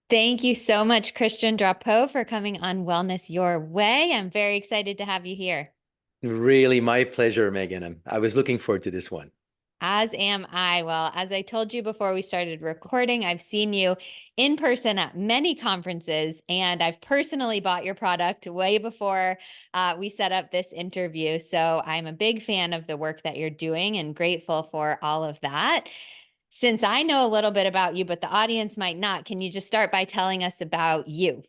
Thank you so much, Christian Drapeau, for coming on Wellness Your Way. I'm very excited to have you here. Really, my pleasure, Megan. I was looking forward to this one. As am I. Well, as I told you before we started recording, I've seen you in person at many conferences, and I've personally bought your product way before we set up this interview. So I'm a big fan of the work that you're doing and grateful for all of that. Since I know a little bit about you, but the audience might not, can you just start by telling us about you?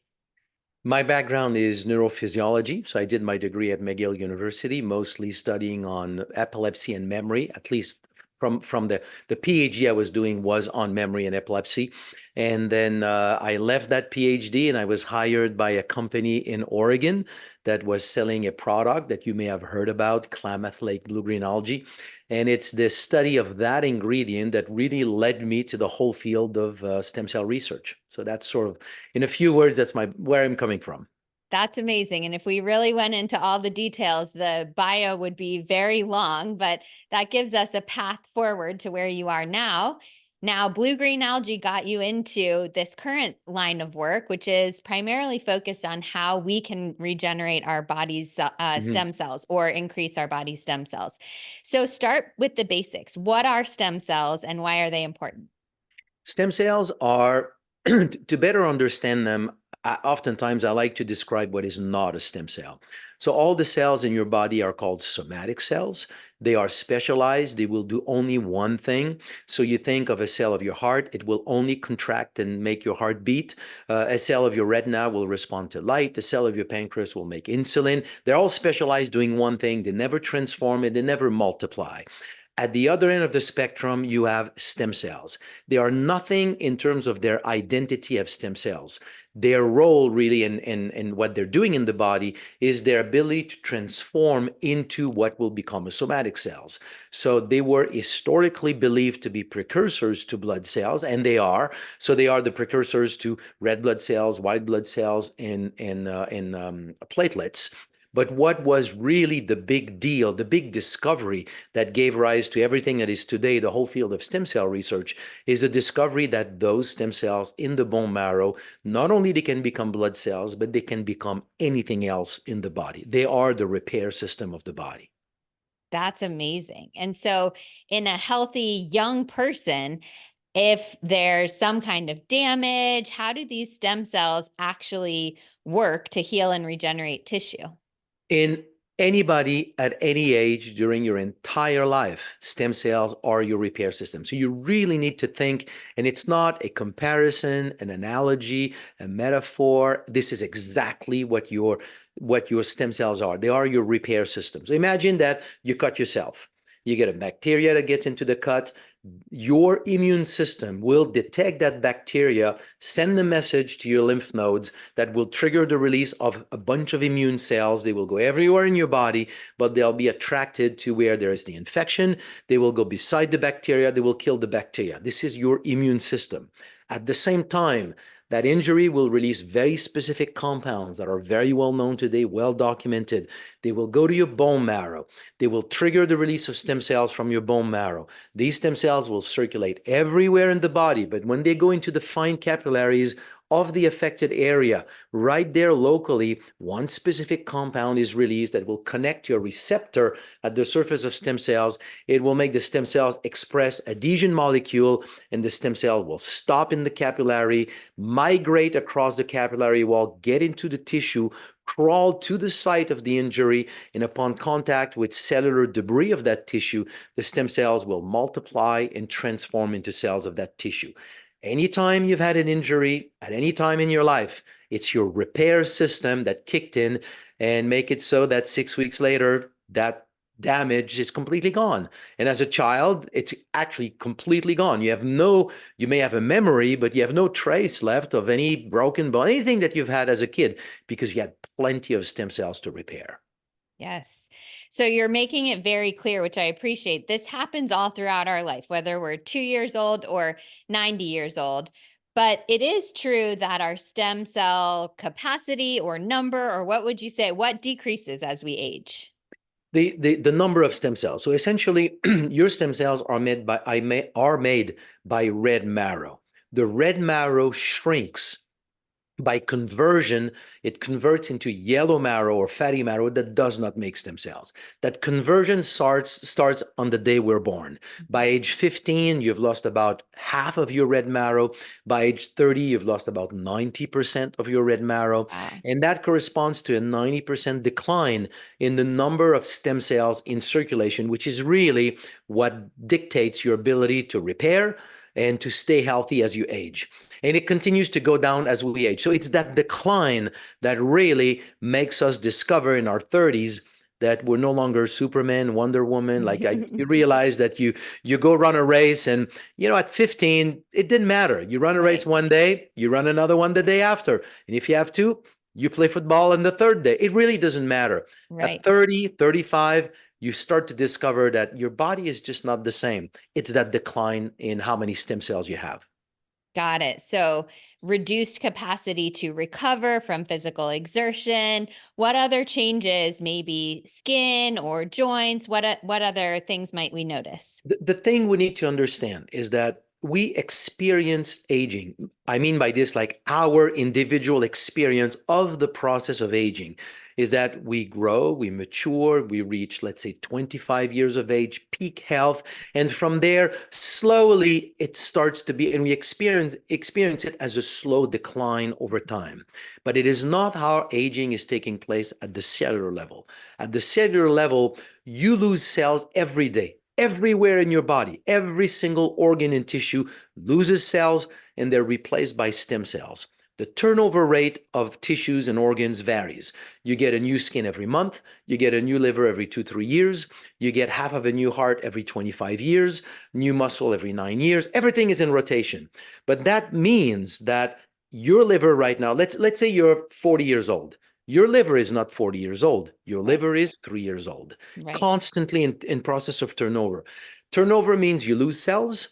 My background is neurophysiology. So I did my degree at McGill University, mostly studying on epilepsy and memory, at least from the PhD I was doing was on memory and epilepsy. And then I left that PhD and I was hired by a company in Oregon that was selling a product that you may have heard about, Klamath Lake Blue Greenology. And it's the study of that ingredient that really led me to the whole field of stem cell research. So that's sort of, in a few words, that's where I'm coming from. That's amazing. And if we really went into all the details, the bio would be very long, but that gives us a path forward to where you are now. Now, blue green algae got you into this current line of work, which is primarily focused on how we can regenerate our body's Mhm. stem cells or increase our body's stem cells. So, start with the basics. What are stem cells and why are they important? Stem cells are, to better understand them, oftentimes I like to describe what is not a stem cell. So all the cells in your body are called somatic cells. They are specialized. They will do only one thing. So you think of a cell of your heart, it will only contract and make your heart beat. A cell of your retina will respond to light. A cell of your pancreas will make insulin. They're all specialized doing one thing. They never transform and they never multiply. At the other end of the spectrum, you have stem cells. They are nothing in terms of their identity of stem cells. Their role, really, in what they're doing in the body is their ability to transform into what will become a somatic cells. So they were historically believed to be precursors to blood cells, and they are. So they are the precursors to red blood cells, white blood cells, and platelets. But what was really the big deal, the big discovery that gave rise to everything that is today the whole field of stem cell research is the discovery that those stem cells in the bone marrow, not only they can become blood cells, but they can become anything else in the body. They are the repair system of the body. That's amazing. And so, in a healthy young person, if there's some kind of damage, how do these stem cells actually work to heal and regenerate tissue? In anybody at any age during your entire life, stem cells are your repair system. So you really need to think, and it's not a comparison, an analogy, a metaphor. This is exactly what your stem cells are. They are your repair systems. So imagine that you cut yourself. You get a bacteria that gets into the cut. Your immune system will detect that bacteria, send a message to your lymph nodes that will trigger the release of a bunch of immune cells. They will go everywhere in your body, but they'll be attracted to where there is the infection. They will go beside the bacteria. They will kill the bacteria. This is your immune system. At the same time, that injury will release very specific compounds that are very well known today, well documented. They will go to your bone marrow. They will trigger the release of stem cells from your bone marrow. These stem cells will circulate everywhere in the body, but when they go into the fine capillaries of the affected area, right there locally, one specific compound is released that will connect your receptor at the surface of stem cells. It will make the stem cells express adhesion molecule, and the stem cell will stop in the capillary, migrate across the capillary wall, get into the tissue, crawl to the site of the injury, and upon contact with cellular debris of that tissue, the stem cells will multiply and transform into cells of that tissue. Anytime you've had an injury at any time in your life, it's your repair system that kicked in and make it so that 6 weeks later, that damage is completely gone. And as a child, it's actually completely gone. You may have a memory, but you have no trace left of any broken bone, anything that you've had as a kid, because you had plenty of stem cells to repair. Yes. So you're making it very clear, which I appreciate. This happens all throughout our life, whether we're 2 years old or 90 years old. But it is true that our stem cell capacity or number, or what would you say, what decreases as we age? The number of stem cells. So essentially, your stem cells are made by red marrow. The red marrow shrinks By conversion, it converts into yellow marrow or fatty marrow that does not make stem cells. That conversion starts on the day we're born. By age 15, you've lost about half of your red marrow. By age 30, you've lost about 90% of your red marrow. Wow. And that corresponds to a 90% decline in the number of stem cells in circulation, which is really what dictates your ability to repair and to stay healthy as you age. And it continues to go down as we age. So it's that decline that really makes us discover in our 30s that we're no longer Superman, Wonder Woman. You realize that you go run a race, and at 15 it didn't matter. You run a race Right. one day, you run another one the day after, and if you have to, you play football on the third day. It really doesn't matter. At Right. 30, 35, you start to discover that your body is just not the same. It's that decline in how many stem cells you have. Got it. So reduced capacity to recover from physical exertion. What other changes, maybe skin or joints? What other things might we notice? The thing we need to understand is that we experience aging. I mean by this, like our individual experience of the process of aging is that we grow, we mature, we reach, let's say, 25 years of age, peak health. And from there, slowly it starts to be, and we experience it as a slow decline over time. But it is not how aging is taking place at the cellular level. At the cellular level, you lose cells every day. Everywhere in your body, every single organ and tissue loses cells, and they're replaced by stem cells. The turnover rate of tissues and organs varies. You get a new skin every month, you get a new liver every 2, 3 years, you get half of a new heart every 25 years, new muscle every 9 years. Everything is in rotation. But that means that your liver right now, let's say you're 40 years old. Your liver is not 40 years old. Your Right. liver is 3 years old, Right. constantly in process of turnover. Turnover means you lose cells,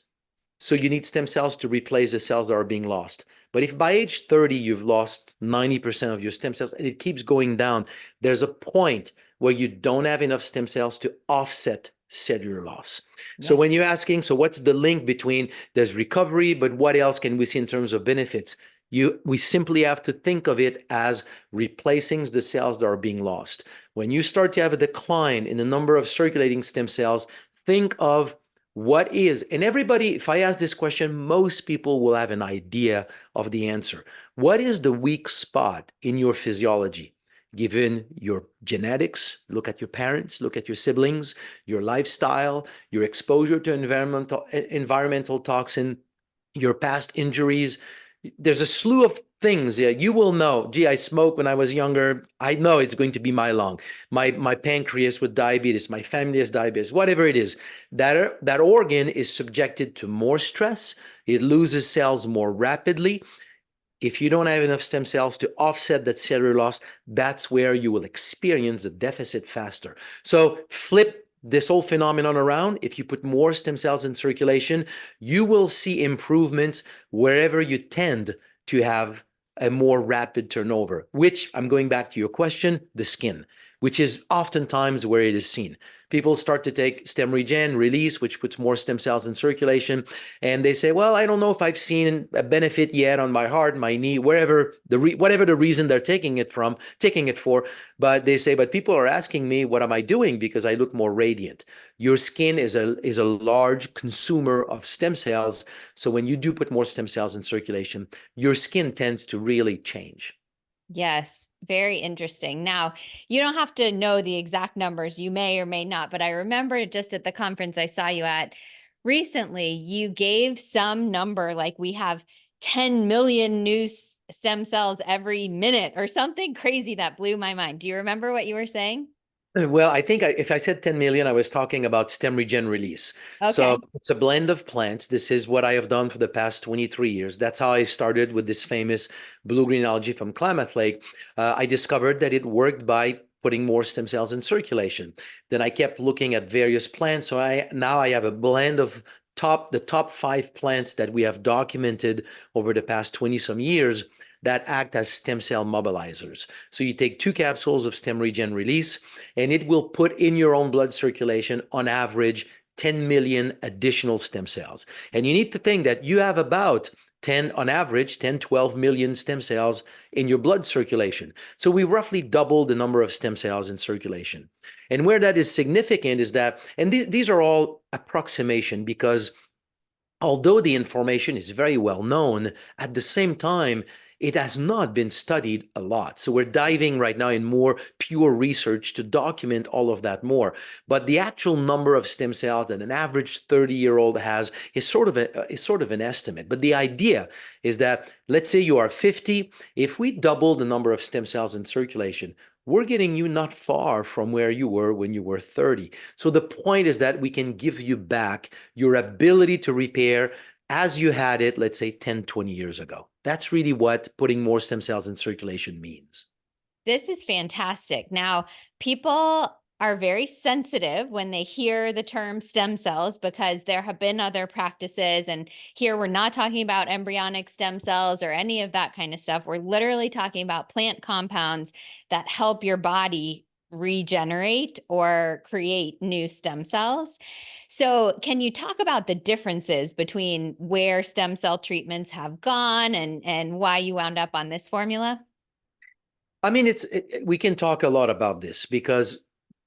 so you need stem cells to replace the cells that are being lost. But if by age 30 you've lost 90% of your stem cells and it keeps going down, there's a point where you don't have enough stem cells to offset cellular loss. So Yeah. when you're asking, so what's the link between there's recovery, but what else can we see in terms of benefits? We simply have to think of it as replacing the cells that are being lost. When you start to have a decline in the number of circulating stem cells, think of what is, and everybody, if I ask this question, most people will have an idea of the answer. What is the weak spot in your physiology? Given your genetics, look at your parents, look at your siblings, your lifestyle, your exposure to environmental toxin, your past injuries. There's a slew of things. Yeah, you will know. Gee, I smoked when I was younger. I know it's going to be my lung, my pancreas with diabetes, my family has diabetes, whatever it is. That organ is subjected to more stress. It loses cells more rapidly. If you don't have enough stem cells to offset that cellular loss, that's where you will experience the deficit faster. So flip this whole phenomenon around. If you put more stem cells in circulation, you will see improvements wherever you tend to have a more rapid turnover, which I'm going back to your question, the skin, which is oftentimes where it is seen. People start to take stem regen release, which puts more stem cells in circulation, and they say, well, I don't know if I've seen a benefit yet on my heart, my knee, whatever the reason they're taking it for. But they say, but people are asking me, what am I doing? Because I look more radiant. Your skin is a large consumer of stem cells. So when you do put more stem cells in circulation, your skin tends to really change. Yes, very interesting. Now, you don't have to know the exact numbers. You may or may not, but I remember just at the conference I saw you at recently, you gave some number like we have 10 million new stem cells every minute or something crazy that blew my mind. Do you remember what you were saying? Well, I think if I said 10 million, I was talking about stem regen release. So Okay. it's a blend of plants. This is what I have done for the past 23 years. That's how I started with this famous blue Greenology from Klamath Lake. I discovered that it worked by putting more stem cells in circulation. Then I kept looking at various plants. So now I have a blend of the top 5 plants that we have documented over the past 20 some years that act as stem cell mobilizers. So you take 2 capsules of stem regen release, and it will put in your own blood circulation on average 10 million additional stem cells. And you need to think that you have about 10, on average, 10, 12 million stem cells in your blood circulation. So we roughly double the number of stem cells in circulation. And where that is significant is that, and these are all approximation, because although the information is very well known, at the same time, it has not been studied a lot. So we're diving right now in more pure research to document all of that more. But the actual number of stem cells that an average 30-year-old has is sort of an estimate. But the idea is that, let's say you are 50, if we double the number of stem cells in circulation, we're getting you not far from where you were when you were 30. So the point is that we can give you back your ability to repair as you had it, let's say 10, 20 years ago. That's really what putting more stem cells in circulation means. This is fantastic. Now, people are very sensitive when they hear the term stem cells because there have been other practices. And here we're not talking about embryonic stem cells or any of that kind of stuff. We're literally talking about plant compounds that help your body regenerate or create new stem cells. So, can you talk about the differences between where stem cell treatments have gone and why you wound up on this formula? I mean, we can talk a lot about this because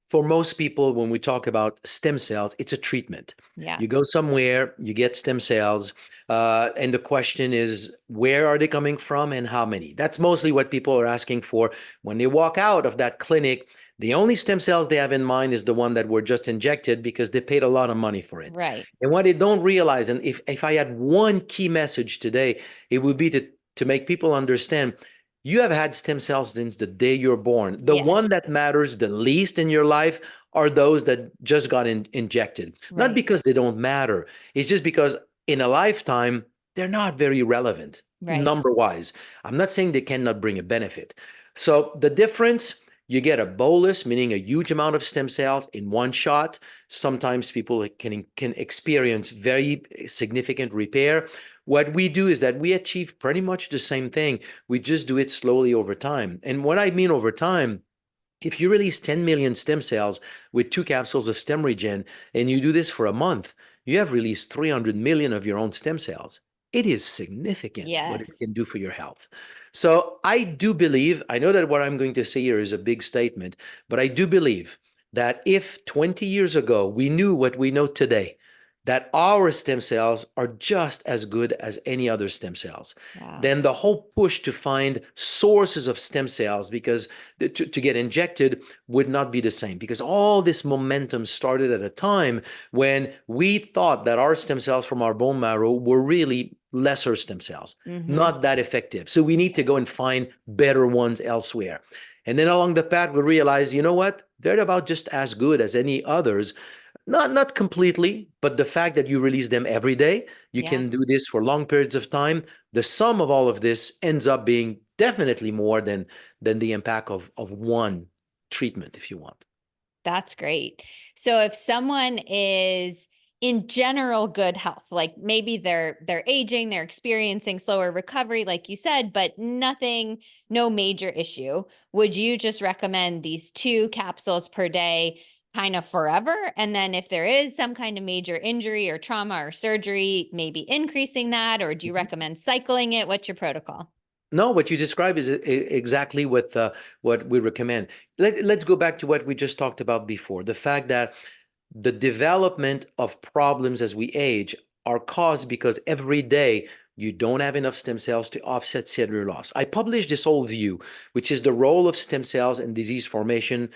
for most people, when we talk about stem cells, it's a treatment. Yeah. You go somewhere, you get stem cells, and the question is, where are they coming from and how many? That's mostly what people are asking for. When they walk out of that clinic, the only stem cells they have in mind is the one that were just injected because they paid a lot of money for it. Right. And what they don't realize, and if I had one key message today, it would be to make people understand you have had stem cells since the day you're born. The one Yes. that matters the least in your life are those that just got injected. Not Right. because they don't matter. It's just because in a lifetime, they're not very relevant Right. number wise. I'm not saying they cannot bring a benefit. So the difference, you get a bolus, meaning a huge amount of stem cells in one shot. Sometimes people can experience very significant repair. What we do is that we achieve pretty much the same thing. We just do it slowly over time. And what I mean over time, if you release 10 million stem cells with 2 capsules of stem regen and you do this for a month, you have released 300 million of your own stem cells. It is significant what it Yes. can do for your health. So I do believe, I know that what I'm going to say here is a big statement, but I do believe that if 20 years ago we knew what we know today, that our stem cells are just as good as any other stem cells, Wow. then the whole push to find sources of stem cells because to get injected would not be the same, because all this momentum started at a time when we thought that our stem cells from our bone marrow were really lesser stem cells, Mm-hmm. not that effective. So we need to go and find better ones elsewhere. And then along the path, we realize, you know what? They're about just as good as any others. Not completely, but the fact that you release them every day, you Yeah. can do this for long periods of time. The sum of all of this ends up being definitely more than the impact of one treatment, if you want. That's great. So if someone is in general good health, like maybe they're aging, they're experiencing slower recovery, like you said, but nothing, no major issue, would you just recommend these 2 capsules per day kind of forever? And then if there is some kind of major injury or trauma or surgery, maybe increasing that, or do you Mhm. recommend cycling it? What's your protocol? No, what you describe is exactly what we recommend. Let's go back to what we just talked about before. The fact that the development of problems as we age are caused because every day you don't have enough stem cells to offset cellular loss. I published this whole view, which is the role of stem cells in disease formation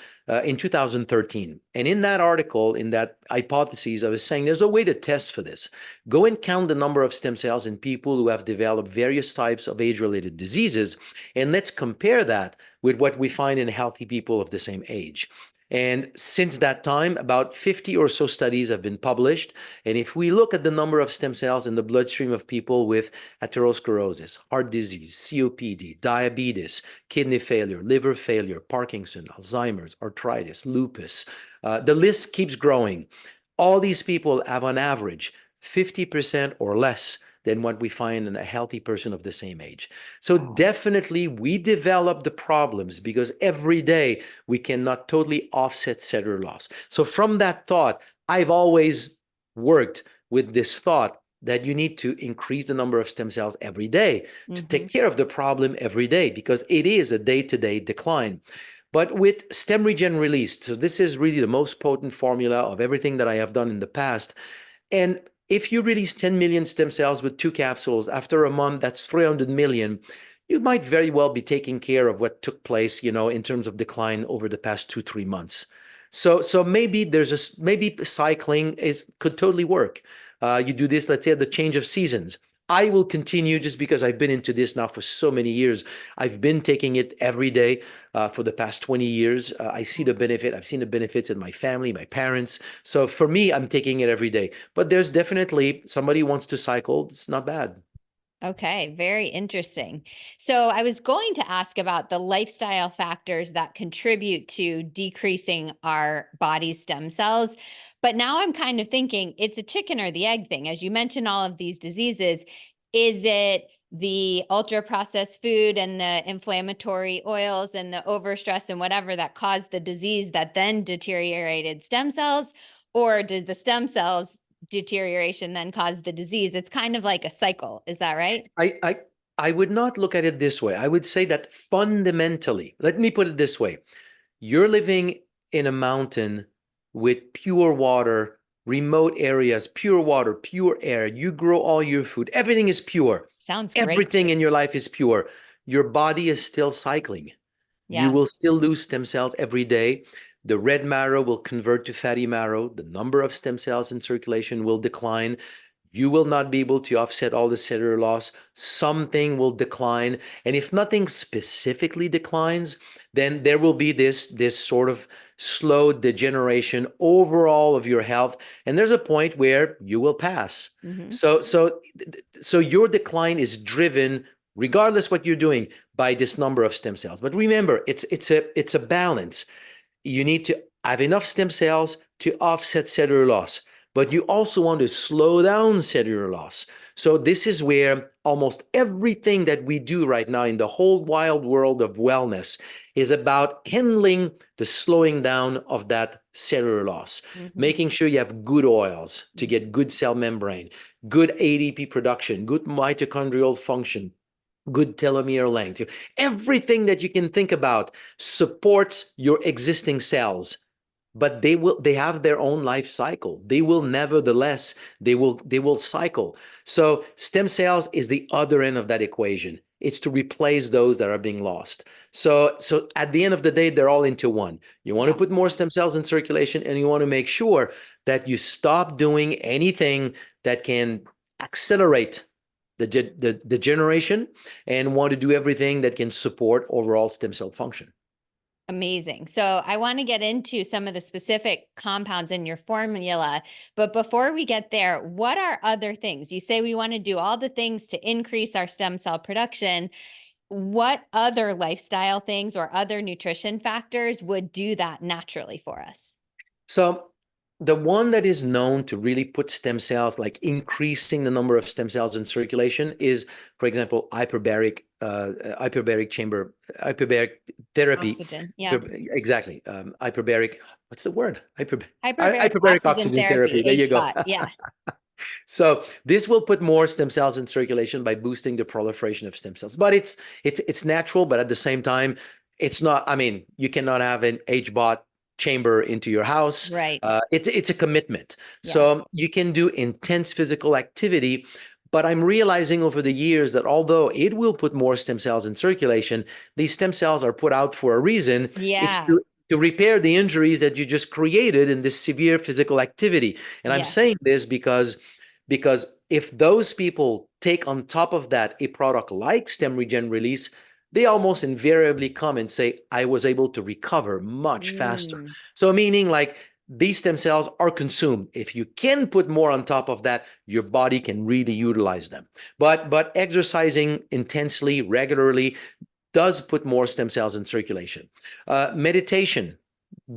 in 2013. And in that article, in that hypothesis, I was saying there's a way to test for this. Go and count the number of stem cells in people who have developed various types of age-related diseases, and let's compare that with what we find in healthy people of the same age. And since that time, about 50 or so studies have been published. And if we look at the number of stem cells in the bloodstream of people with atherosclerosis, heart disease, COPD, diabetes, kidney failure, liver failure, Parkinson, Alzheimer's, arthritis, lupus, the list keeps growing. All these people have on average 50% or less than what we find in a healthy person of the same age. So Wow. definitely we develop the problems because every day we cannot totally offset cellular loss. So from that thought, I've always worked with this thought that you need to increase the number of stem cells every day to Mm-hmm. take care of the problem every day, because it is a day-to-day decline. But with stem regen release, so this is really the most potent formula of everything that I have done in the past. And if you release 10 million stem cells with 2 capsules, after a month, that's 300 million. You might very well be taking care of what took place, in terms of decline over the past 2, 3 months. So maybe maybe cycling could totally work. You do this, let's say, at the change of seasons. I will continue just because I've been into this now for so many years. I've been taking it every day for the past 20 years. I see the benefit. I've seen the benefits in my family, my parents. So for me, I'm taking it every day. But there's definitely somebody wants to cycle. It's not bad. Okay, very interesting. So I was going to ask about the lifestyle factors that contribute to decreasing our body's stem cells. But now I'm kind of thinking it's a chicken or the egg thing. As you mentioned, all of these diseases, is it the ultra processed food and the inflammatory oils and the overstress and whatever that caused the disease that then deteriorated stem cells? Or did the stem cells deterioration then cause the disease? It's kind of like a cycle. Is that right? I, I, I would not look at it this way. I would say that fundamentally, let me put it this way. You're living in a mountain with pure water, remote areas, pure water, pure air. You grow all your food. Everything is pure. Sounds great. Everything in your life is pure. Your body is still cycling. You Yeah. will still lose stem cells every day. The red marrow will convert to fatty marrow. The number of stem cells in circulation will decline. You will not be able to offset all the cellular loss. Something will decline. And if nothing specifically declines, then there will be this sort of slow degeneration overall of your health. And there's a point where you will pass. Hmm. So your decline is driven, regardless what you're doing, by this number of stem cells. But remember, it's a balance. You need to have enough stem cells to offset cellular loss, but you also want to slow down cellular loss. So this is where almost everything that we do right now in the whole wild world of wellness is about handling the slowing down of that cellular loss, Hmm. making sure you have good oils to get good cell membrane, good ADP production, good mitochondrial function, good telomere length. Everything that you can think about supports your existing cells, but they have their own life cycle. They will nevertheless, they will cycle. So stem cells is the other end of that equation. It's to replace those that are being lost. So at the end of the day, they're all into one. You want to Yeah. put more stem cells in circulation, and you want to make sure that you stop doing anything that can accelerate the generation, and want to do everything that can support overall stem cell function. Amazing. So I want to get into some of the specific compounds in your formula. But before we get there, what are other things? You say we want to do all the things to increase our stem cell production. What other lifestyle things or other nutrition factors would do that naturally for us? So the one that is known to really put stem cells, like increasing the number of stem cells in circulation, is, for example, hyperbaric chamber, hyperbaric therapy. Oxygen. Yeah. Exactly. Hyperbaric, what's the word? Hyperbaric Hyperbaric oxygen oxygen therapy, therapy. There you go. HBOT. Yeah. So this will put more stem cells in circulation by boosting the proliferation of stem cells. But it's natural, but at the same time, it's not. I mean, you cannot have an HBOT chamber into your house. Right. It's a commitment. Yeah. So you can do intense physical activity. But I'm realizing over the years that although it will put more stem cells in circulation, these stem cells are put out for a reason. It's Yeah. to repair the injuries that you just created in this severe physical activity. And I'm Yes. saying this because if those people take on top of that a product like stem regen release, they almost invariably come and say, I was able to recover much faster. Mm. So meaning, like, these stem cells are consumed. If you can put more on top of that, your body can really utilize them. But exercising intensely, regularly, does put more stem cells in circulation. Meditation,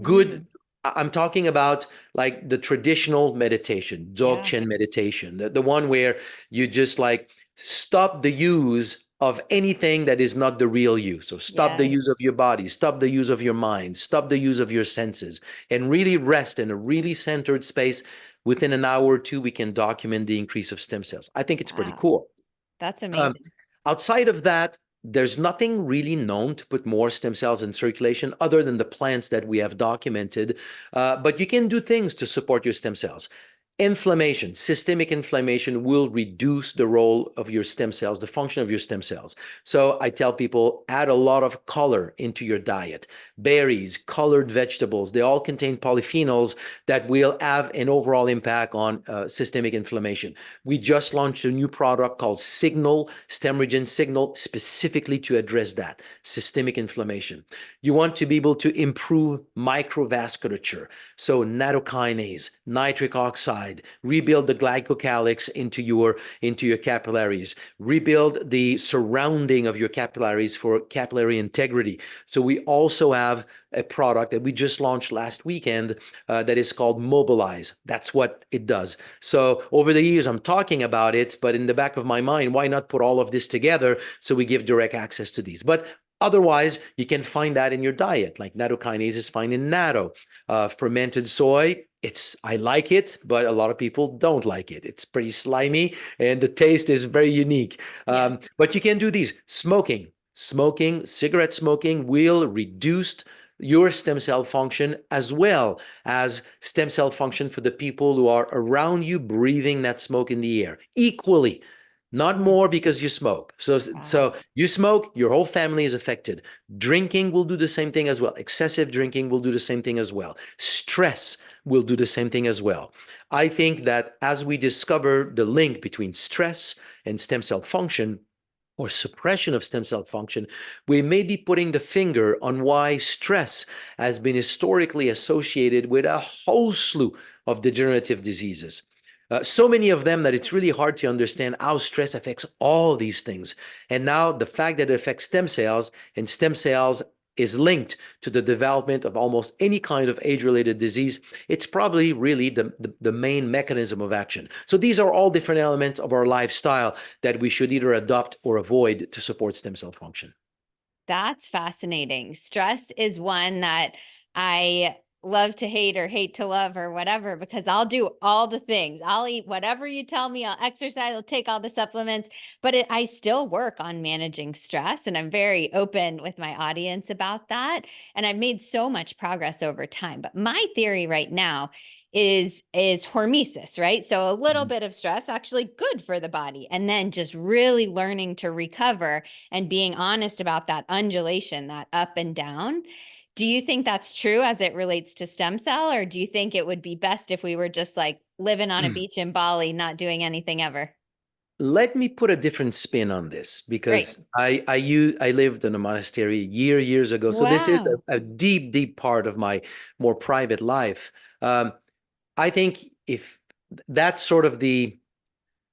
good. Mm. I'm talking about like the traditional meditation, Yeah. Dzogchen meditation, the one where you just like stop the use of anything that is not the real you. So stop the use of Yes. your body, stop the use of your mind, stop the use of your senses, and really rest in a really centered space. within an hour or two, we can document the increase of stem cells. I think it's pretty Wow, cool. that's Um, amazing. Outside of that, there's nothing really known to put more stem cells in circulation other than the plants that we have documented. But you can do things to support your stem cells. Inflammation, systemic inflammation will reduce the role of your stem cells, the function of your stem cells. So I tell people, add a lot of color into your diet. Berries, colored vegetables, they all contain polyphenols that will have an overall impact on systemic inflammation. We just launched a new product called Signal, Stem Regen Signal, specifically to address that, systemic inflammation. You want to be able to improve microvasculature. So nattokinase, nitric oxide, rebuild the glycocalyx into your capillaries, rebuild the surrounding of your capillaries for capillary integrity. So we also have a product that we just launched last weekend that is called Mobilize. That's what it does. So over the years, I'm talking about it, but in the back of my mind, why not put all of this together so we give direct access to these? But otherwise, you can find that in your diet, like nattokinase is fine in natto. Fermented soy, I like it, but a lot of people don't like it. It's pretty slimy and the taste is very unique. Yes. But you can do these. Cigarette smoking will reduce your stem cell function as well as stem cell function for the people who are around you breathing that smoke in the air equally. Not Mm, more because you smoke. wow. So you smoke, your whole family is affected. Drinking will do the same thing as well. Excessive drinking will do the same thing as well. Stress will do the same thing as well. I think that as we discover the link between stress and stem cell function, or suppression of stem cell function, we may be putting the finger on why stress has been historically associated with a whole slew of degenerative diseases. So many of them that it's really hard to understand how stress affects all these things. And now the fact that it affects stem cells and stem cells is linked to the development of almost any kind of age-related disease, it's probably really the main mechanism of action. So these are all different elements of our lifestyle that we should either adopt or avoid to support stem cell function. That's fascinating. Stress is one that I love to hate or hate to love or whatever, because I'll do all the things. I'll eat whatever you tell me. I'll exercise. I'll take all the supplements, but I still work on managing stress. And I'm very open with my audience about that. And I've made so much progress over time. But my theory right now is hormesis, right? So a little Mhm. bit of stress actually good for the body, and then just really learning to recover and being honest about that undulation, that up and down. Do you think that's true as it relates to stem cell, or do you think it would be best if we were just like living on a beach in Bali, not doing anything ever? Let me put a different spin on this Great. because I lived in a monastery years ago. So this is Wow. a deep part of my more private life. I think if that's sort of the,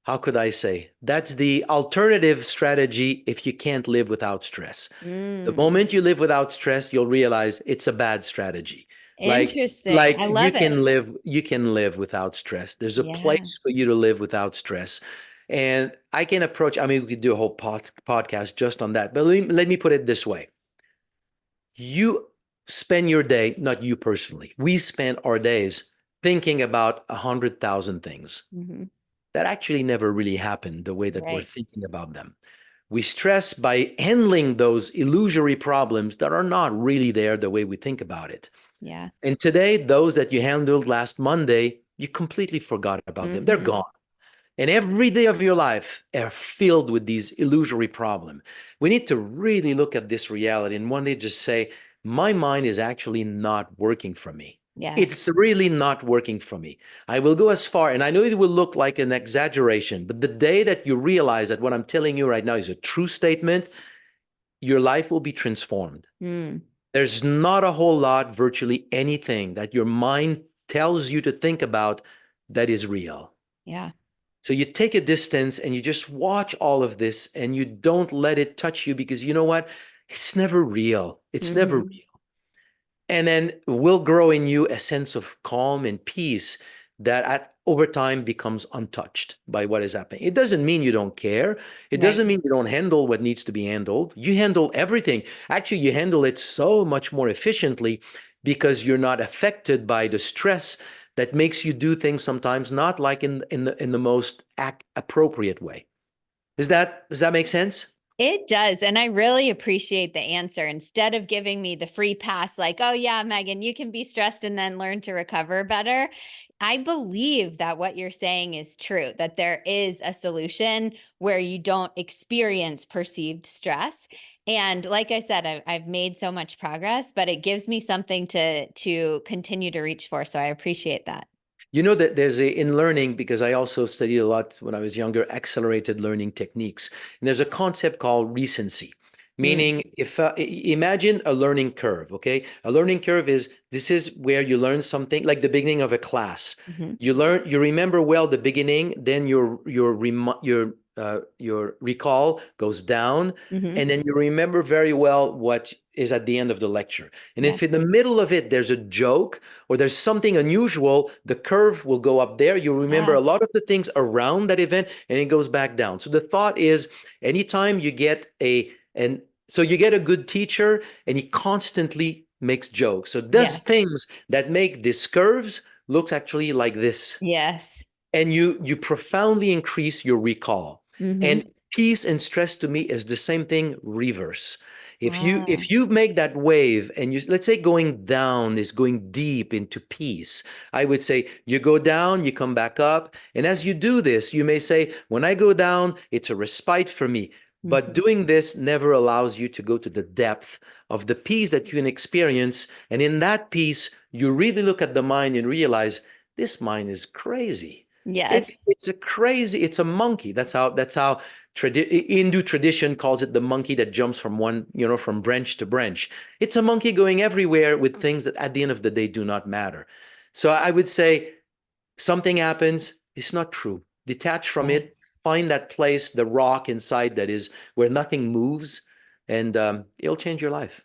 how could I say, that's the alternative strategy if you can't live without stress. The Mm, moment you live without stress, you'll realize it's a bad strategy. Like interesting. like I love it. you can live without stress. There's a Yeah. place for you to live without stress. And I can approach, I mean, we could do a whole podcast just on that. But let me put it this way. You spend your day, not you personally, we spend our days thinking about 100,000 things Hmm. that actually never really happened the way that we're Right. thinking about them. We stress by handling those illusory problems that are not really there the way we think about it. Yeah. And today, those that you handled last Monday, you completely forgot about them. They're Hmm. gone. And every day of your life are filled with these illusory problems. We need to really look at this reality and one day just say, my mind is actually not working for me. Yes. It's really not working for me. I will go as far, and I know it will look like an exaggeration, but the day that you realize that what I'm telling you right now is a true statement, your life will be transformed. Mm, There's not a whole lot, virtually anything that your mind tells you to think about that is real. yeah. So you take a distance and you just watch all of this and you don't let it touch you because you know what? It's never real. It's never Hmm. real. And then will grow in you a sense of calm and peace that over time becomes untouched by what is happening. It doesn't mean you don't care. It Right. doesn't mean you don't handle what needs to be handled. You handle everything. Actually, you handle it so much more efficiently because you're not affected by the stress that makes you do things sometimes not like in the most appropriate way. Does that make sense? It does. And I really appreciate the answer. Instead of giving me the free pass, like, oh, yeah, Megan, you can be stressed and then learn to recover better. I believe that what you're saying is true, that there is a solution where you don't experience perceived stress. And like I said, I've made so much progress, but it gives me something to continue to reach for. So I appreciate that. You know that there's in learning, because I also studied a lot when I was younger, accelerated learning techniques. And there's a concept called recency, Mm, meaning if imagine a learning curve, okay? A learning curve is this is where you learn something like the beginning of a class. mhm, You remember well the beginning, then your recall goes down, mhm. and then you remember very well what is at the end of the lecture. And Yeah. if in the middle of it there's a joke or there's something unusual, the curve will go up there. You'll remember Yeah. a lot of the things around that event, and it goes back down. So the thought is, anytime you get you get a good teacher, and he constantly makes jokes. So does Yeah. things that make these curves looks actually like this, Yes. and you profoundly increase your recall. And Hmm. peace and stress to me is the same thing reverse. Ah, If you make that wave, and you, let's say going down is going deep into peace, I would say you go down, you come back up, and as you do this, you may say, when I go down, it's a respite for me. But mhm. doing this never allows you to go to the depth of the peace that you can experience. And in that peace, you really look at the mind and realize this mind is crazy. Yes. It's a monkey. That's how Hindu tradition calls it, the monkey that jumps from from branch to branch. It's a monkey going everywhere with things that at the end of the day do not matter. So I would say something happens, it's not true. Detach from it, Yes. find that place, the rock inside that is where nothing moves, and it'll change your life.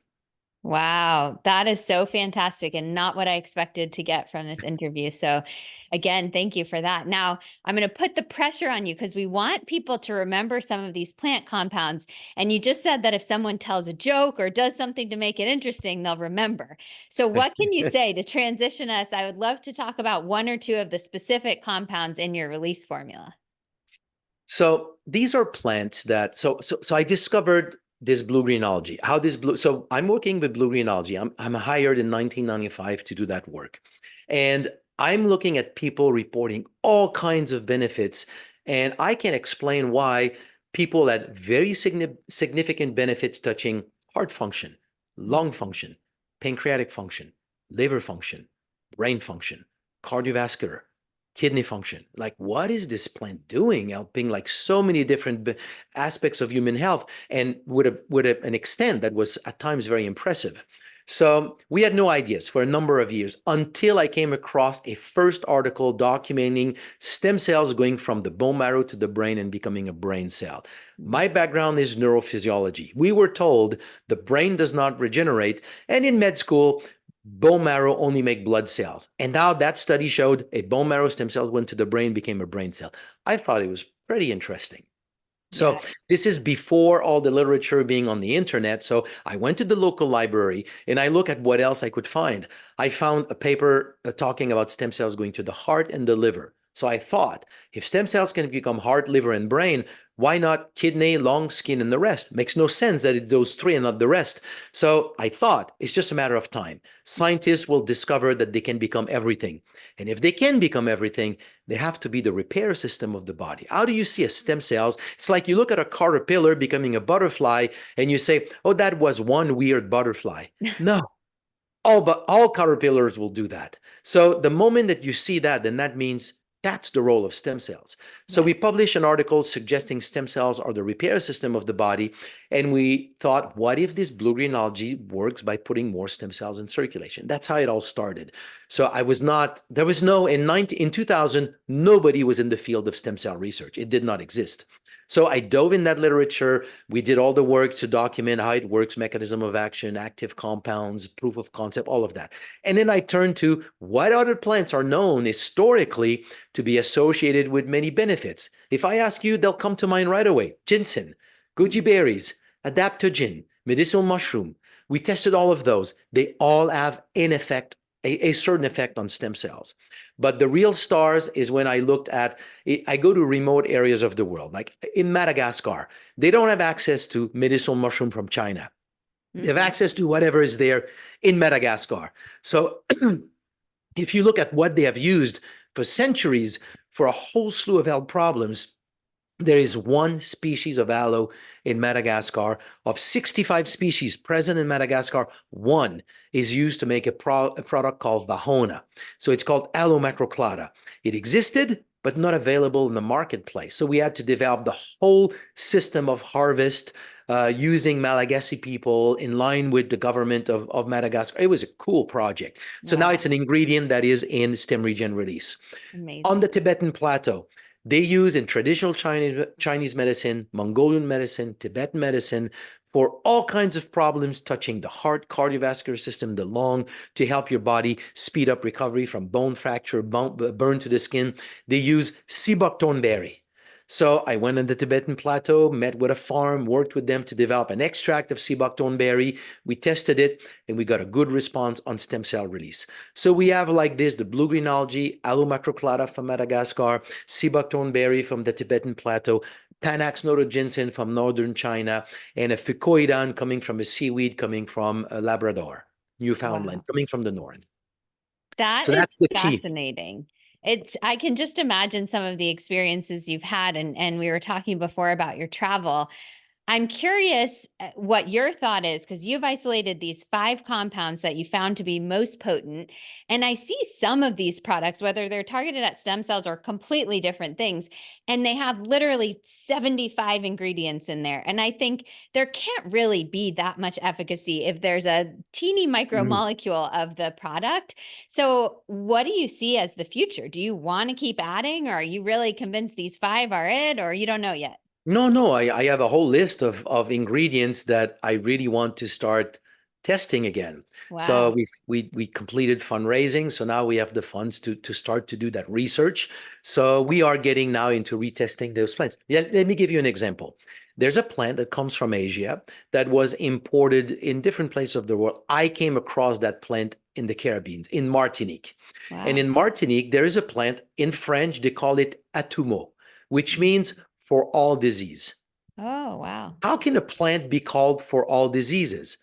Wow, that is so fantastic and not what I expected to get from this interview. So, again, thank you for that. Now, I'm going to put the pressure on you because we want people to remember some of these plant compounds. And you just said that if someone tells a joke or does something to make it interesting, they'll remember. So, what can you say to transition us? I would love to talk about one or two of the specific compounds in your release formula. So these are plants that so I discovered this blue greenology. How this blue so I'm working with blue greenology. I'm hired in 1995 to do that work. And I'm looking at people reporting all kinds of benefits, and I can explain why people had very significant benefits touching heart function, lung function, pancreatic function, liver function, brain function, cardiovascular, kidney function. Like, what is this plant doing, helping like so many different aspects of human health, and with an extent that was at times very impressive. So we had no ideas for a number of years until I came across a first article documenting stem cells going from the bone marrow to the brain and becoming a brain cell. My background is neurophysiology. We were told the brain does not regenerate, and in med school, bone marrow only make blood cells. And now that study showed a bone marrow stem cells went to the brain, became a brain cell. I thought it was pretty interesting. So Yes. this is before all the literature being on the internet. So I went to the local library and I look at what else I could find. I found a paper talking about stem cells going to the heart and the liver. So I thought, if stem cells can become heart, liver, and brain, why not kidney, lung, skin, and the rest? Makes no sense that it's those three and not the rest. So I thought it's just a matter of time. Scientists will discover that they can become everything. And if they can become everything, they have to be the repair system of the body. How do you see a stem cells? It's like you look at a caterpillar becoming a butterfly and you say, oh, that was one weird butterfly. No, all caterpillars will do that. So the moment that you see that, then that means that's the role of stem cells. So Yeah. we published an article suggesting stem cells are the repair system of the body. And we thought, what if this blue green algae works by putting more stem cells in circulation? That's how it all started. So I was not, there was no, in 2000, nobody was in the field of stem cell research. It did not exist. So I dove in that literature. We did all the work to document how it works, mechanism of action, active compounds, proof of concept, all of that. And then I turned to what other plants are known historically to be associated with many benefits. If I ask you, they'll come to mind right away. Ginseng, goji berries, adaptogen, medicinal mushroom. We tested all of those. They all have an effect a certain effect on stem cells. But the real stars is when I looked at, I go to remote areas of the world, like in Madagascar, they don't have access to medicinal mushroom from China. They have Mm-hmm. access to whatever is there in Madagascar. So if you look at what they have used for centuries for a whole slew of health problems, there is one species of aloe in Madagascar. Of 65 species present in Madagascar, one is used to make a product called Vahona. So it's called aloe macroclada. It existed, but not available in the marketplace. So we had to develop the whole system of harvest using Malagasy people in line with the government of Madagascar. It was a cool project. So now Wow. it's an ingredient that is in stem regen release. On the Amazing. Tibetan plateau, they use in traditional Chinese medicine, Mongolian medicine, Tibetan medicine for all kinds of problems touching the heart, cardiovascular system, the lung, to help your body speed up recovery from bone fracture, burn to the skin. They use sea buckthorn berry. So I went on the Tibetan plateau, met with a farm, worked with them to develop an extract of sea buckthorn berry. We tested it, and we got a good response on stem cell release. So we have like this, the blue Greenology, aloe macroclada from Madagascar, sea buckthorn berry from the Tibetan plateau, Panax notoginseng from northern China, and a fucoidan coming from a seaweed coming from Labrador, Newfoundland, Wow. coming from the north. That So is that's the key. fascinating. I can just imagine some of the experiences you've had, and we were talking before about your travel. I'm curious what your thought is, because you've isolated these 5 compounds that you found to be most potent. And I see some of these products, whether they're targeted at stem cells or completely different things, and they have literally 75 ingredients in there. And I think there can't really be that much efficacy if there's a teeny Mm. micromolecule of the product. So, what do you see as the future? Do you want to keep adding, or are you really convinced these 5 are it, or you don't know yet? No, no, I have a whole list of ingredients that I really want to start testing again. So Wow. we completed fundraising, so now we have the funds to start to do that research. So we are getting now into retesting those plants. Yeah, let me give you an example. There's a plant that comes from Asia that was imported in different places of the world. I came across that plant in the Caribbean, in Martinique. And Wow. in Martinique, there is a plant in French, they call it atumo, which Mm. means for all disease. Oh, wow. How can a plant be called for all diseases?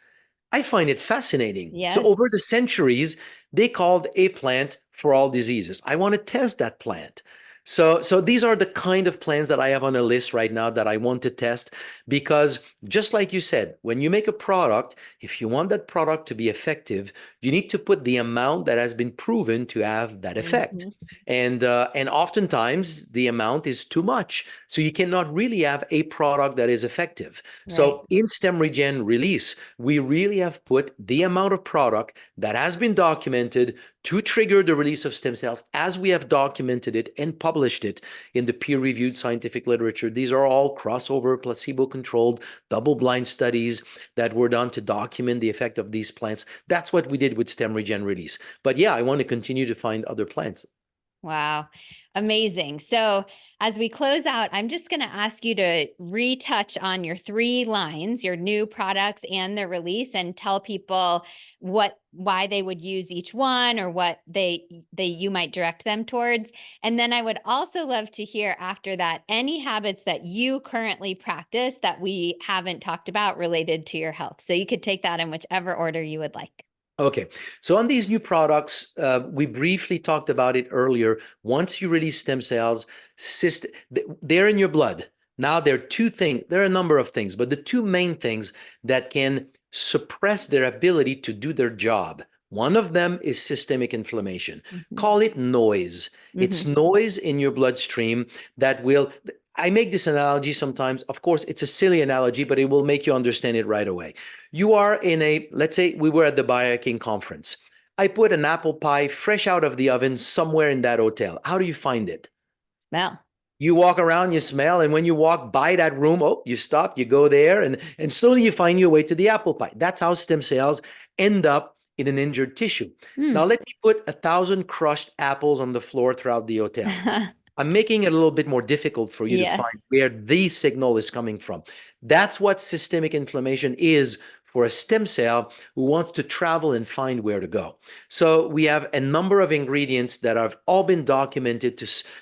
I find it fascinating. So over Yes. the centuries, they called a plant for all diseases. I want to test that plant. So these are the kind of plants that I have on a list right now that I want to test because just like you said, when you make a product, if you want that product to be effective, you need to put the amount that has been proven to have that effect. Hmm. And oftentimes the amount is too much. So you cannot really have a product that is effective. Right. So in stem regen release, we really have put the amount of product that has been documented to trigger the release of stem cells as we have documented it and published it in the peer-reviewed scientific literature. These are all crossover, placebo-controlled, double-blind studies that were done to document the effect of these plants. That's what we did with stem regen release. But yeah, I want to continue to find other plants. Wow. Amazing. So, as we close out, I'm just going to ask you to retouch on your 3 lines, your new products and the release, and tell people why they would use each one or what you might direct them towards. And then I would also love to hear after that any habits that you currently practice that we haven't talked about related to your health. So you could take that in whichever order you would like. Okay, so on these new products, we briefly talked about it earlier. Once you release stem cells, they're in your blood. Now, there are 2 things, there are a number of things, but the 2 main things that can suppress their ability to do their job. One of them is systemic inflammation. Hmm. Call it noise. It's Hmm. noise in your bloodstream that will. I make this analogy sometimes. Of course, it's a silly analogy, but it will make you understand it right away. You are in let's say we were at the Biohacking conference. I put an apple pie fresh out of the oven somewhere in that hotel. How do you find it? Smell. You walk around, you smell, and when you walk by that room, oh, you stop, you go there, and slowly you find your way to the apple pie. That's how stem cells end up in an injured tissue. Now, Hmm. let me put 1,000 crushed apples on the floor throughout the hotel. I'm making it a little bit more difficult for you to find Yes. where the signal is coming from. That's what systemic inflammation is for a stem cell who wants to travel and find where to go. So we have a number of ingredients that have all been documented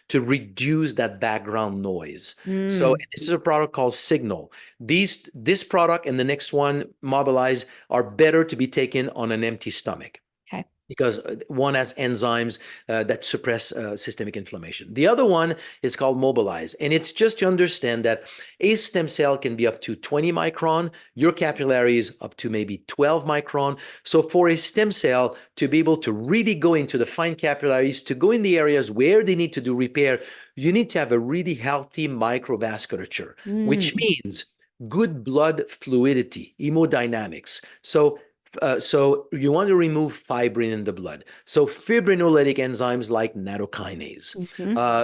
to reduce that background noise. So this is a product called Signal. This product and the next one, Mobilize, are better to be taken on an empty stomach, Okay. because one has enzymes that suppress systemic inflammation. The other one is called Mobilize, and it's just to understand that a stem cell can be up to 20 micron, your capillary is up to maybe 12 micron. So for a stem cell to be able to really go into the fine capillaries, to go in the areas where they need to do repair, you need to have a really healthy microvasculature, which means good blood fluidity, hemodynamics. So you want to remove fibrin in the blood. So fibrinolytic enzymes like nattokinase.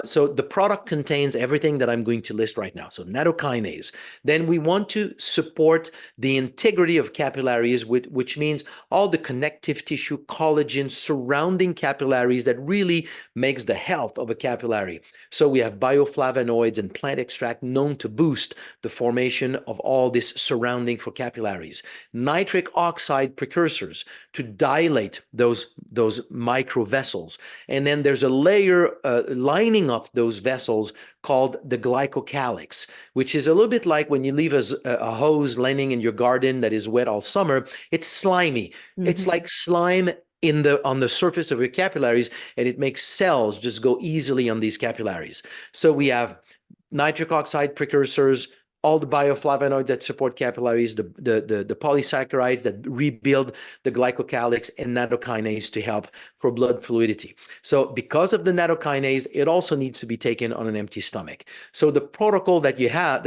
So the product contains everything that I'm going to list right now. So nattokinase. Then we want to support the integrity of capillaries, which means all the connective tissue, collagen surrounding capillaries that really makes the health of a capillary. So we have bioflavonoids and plant extract known to boost the formation of all this surrounding for capillaries. Nitric oxide precursors to dilate those microvessels. And then there's a layer lining up those vessels called the glycocalyx, which is a little bit like when you leave a hose laying in your garden that is wet all summer. It's slimy. It's like slime on the surface of your capillaries, and it makes cells just go easily on these capillaries. So we have nitric oxide precursors, all the bioflavonoids that support capillaries, the polysaccharides that rebuild the glycocalyx, and nattokinase to help for blood fluidity. So because of the nattokinase, it also needs to be taken on an empty stomach. So the protocol that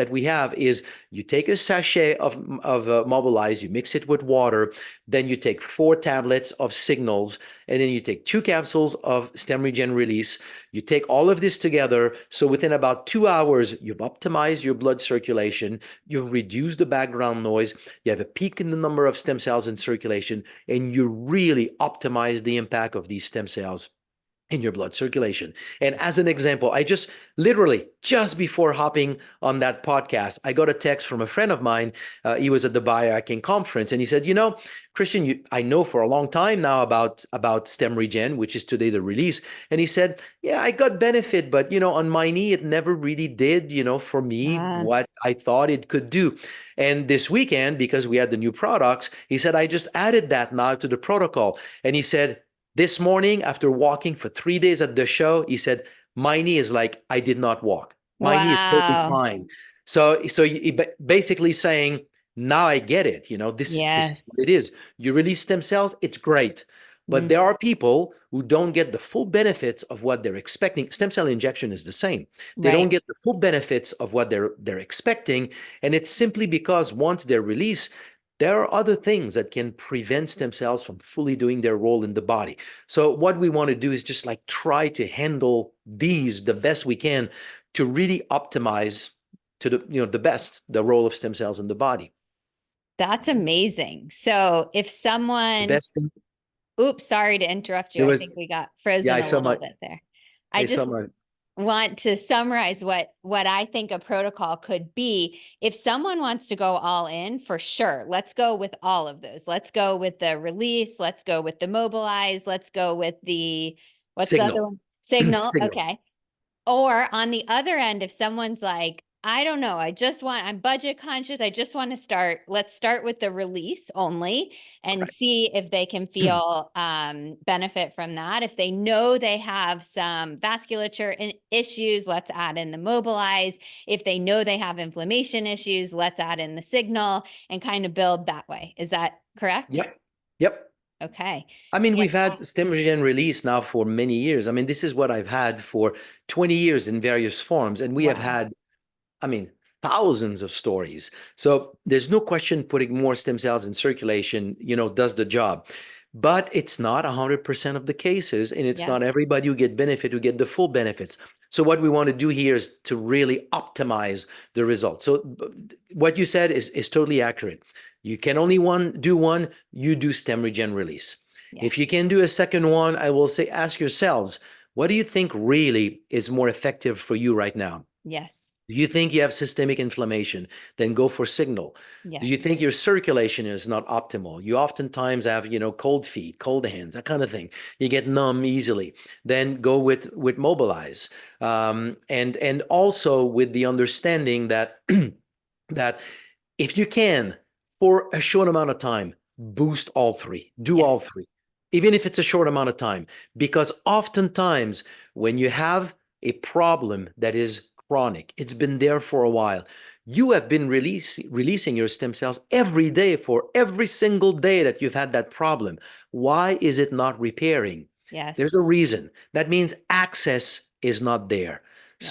we have is you take a sachet of Mobilize, you mix it with water, then you take 4 tablets of Signals, and then you take 2 capsules of Stem Regen Release. You take all of this together. So within about 2 hours, you've optimized your blood circulation, you've reduced the background noise, you have a peak in the number of stem cells in circulation, and you really optimize the impact of these stem cells in your blood circulation. And as an example, I just literally just before hopping on that podcast, I got a text from a friend of mine. He was at the Biohacking conference, and he said, Christian, I know for a long time now about Stem Regen, which is today the release. And he said, yeah, I got benefit, but on my knee, it never really did, for me, what I thought it could do. And this weekend, because we had the new products, he said, I just added that now to the protocol. And he said, this morning, after walking for 3 days at the show, he said, my knee is like, I did not walk. My knee is totally fine. So basically saying, now I get it. This is what it is. You release stem cells, it's great. But there are people who don't get the full benefits of what they're expecting. Stem cell injection is the same. They don't get the full benefits of what they're expecting. And it's simply because once they're released, there are other things that can prevent stem cells from fully doing their role in the body. So what we want to do is just like try to handle these the best we can to really optimize to the role of stem cells in the body. That's amazing. So if someone, the best thing, oops, sorry to interrupt you. I think we got frozen a little bit there. I just want to summarize what I think a protocol could be. If someone wants to go all in, for sure, let's go with all of those. Let's go with the release. Let's go with the Mobilize. Let's go with the, what's the other one? Signal. Okay. Or on the other end, if someone's like, I don't know, I'm budget conscious. I just want to let's start with the release only and see if they can feel benefit from that. If they know they have some vasculature issues, let's add in the Mobilize. If they know they have inflammation issues, let's add in the Signal and kind of build that way. Is that correct? Yep. Okay. I mean, we've had Stem Regen Release now for many years. I mean, this is what I've had for 20 years in various forms. And we have had, thousands of stories. So there's no question putting more stem cells in circulation, does the job. But it's not 100% of the cases, and it's not everybody who get the full benefits. So what we want to do here is to really optimize the results. So what you said is totally accurate. You can only do one, you do Stem Regen Release. If you can do a second one, I will say, ask yourselves, what do you think really is more effective for you right now? Yes. Do you think you have systemic inflammation? Then go for signal. Do you Yes. think your circulation is not optimal? You oftentimes have, cold feet, cold hands, that kind of thing. You get numb easily. Then go with mobilize, and also with the understanding that that if you can, for a short amount of time, boost all three, do all Yes. three, even if it's a short amount of time. Because oftentimes, when you have a problem that is chronic, it's been there for a while, you have been releasing your stem cells every day for every single day that you've had that problem. Why is it not repairing? There's Yes. a reason. That means access is not there. Yep.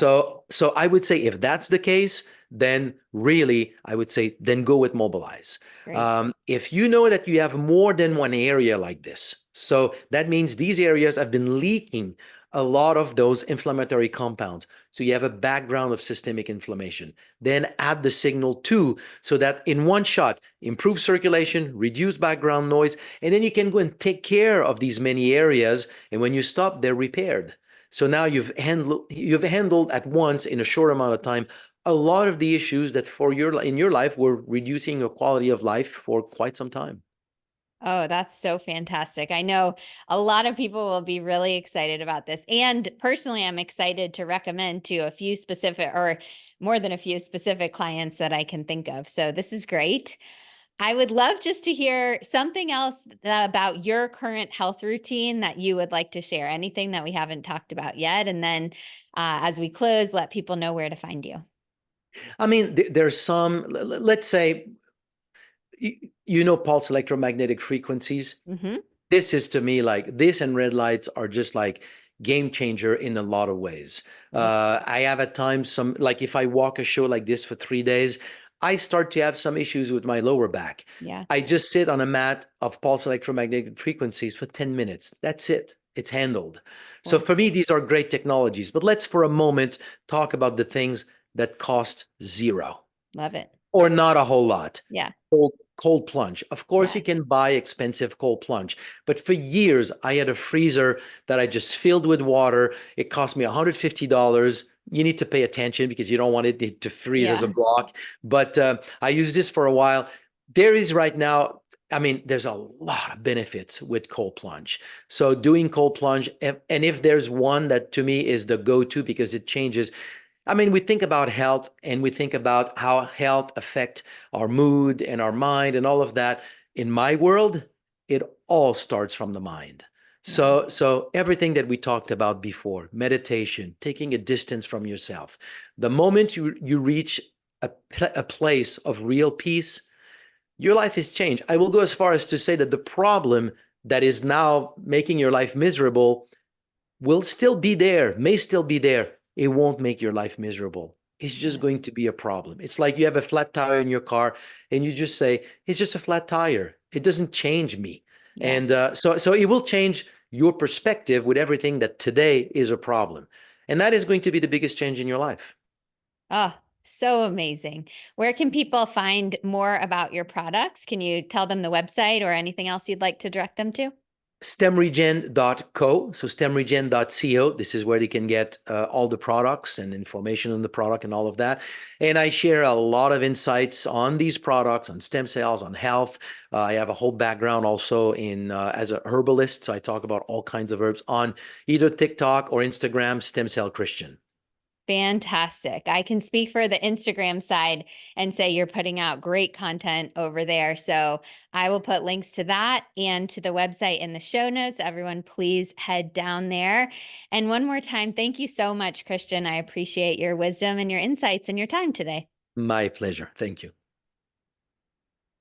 So I would say if that's the case, then really I would say then go with mobilize. Great. If you know that you have more than one area like this, so that means these areas have been leaking a lot of those inflammatory compounds. So you have a background of systemic inflammation. Then add the signal too, so that in one shot, improve circulation, reduce background noise, and then you can go and take care of these many areas. And when you stop, they're repaired. So now you've handled at once in a short amount of time a lot of the issues that in your life were reducing your quality of life for quite some time. Oh, that's so fantastic. I know a lot of people will be really excited about this. And personally, I'm excited to recommend to a few specific or more than a few specific clients that I can think of. So this is great. I would love just to hear something else about your current health routine that you would like to share, anything that we haven't talked about yet. And then as we close, let people know where to find you. I mean, there's some, let's say, pulse electromagnetic frequencies. Hmm. This is to me like this and red lights are just like game changer in a lot of ways. Yep. I have at times some, like if I walk a show like this for 3 days, I start to have some issues with my lower back. Yeah. I just sit on a mat of pulse electromagnetic frequencies for 10 minutes. That's it. It's handled. So Cool. for me, these are great technologies. But let's for a moment talk about the things that cost zero Love it. or not a whole lot. Yeah. Cold plunge. Of course, you Yes. can buy expensive cold plunge, but for years I had a freezer that I just filled with water. It cost me $150. You need to pay attention because you don't want it to freeze as a Yeah. block. But I used this for a while. There is right now, I mean, there's a lot of benefits with cold plunge. So doing cold plunge, and if there's one that to me is the go-to because it changes. I mean, we think about health and we think about how health affect our mood and our mind and all of that. In my world, it all starts from the mind. Yeah. So everything that we talked about before, meditation, taking a distance from yourself, the moment you reach a place of real peace, your life is changed. I will go as far as to say that the problem that is now making your life miserable will still be there, may still be there. It won't make your life miserable. It's just Yeah. going to be a problem. It's like you have a flat tire in your car and you just say, it's just a flat tire. It doesn't change me. Yeah. And so it will change your perspective with everything that today is a problem. And that is going to be the biggest change in your life. Oh, so amazing. Where can people find more about your products? Can you tell them the website or anything else you'd like to direct them to? Stemregen.co, so stemregen.co. This is where they can get all the products and information on the product and all of that. And I share a lot of insights on these products, on stem cells, on health. I have a whole background also in as a herbalist, so I talk about all kinds of herbs on either TikTok or Instagram, Stem Cell Christian. Fantastic. I can speak for the Instagram side and say you're putting out great content over there. So I will put links to that and to the website in the show notes. Everyone, please head down there. And one more time, thank you so much, Christian. I appreciate your wisdom and your insights and your time today. My pleasure. Thank you.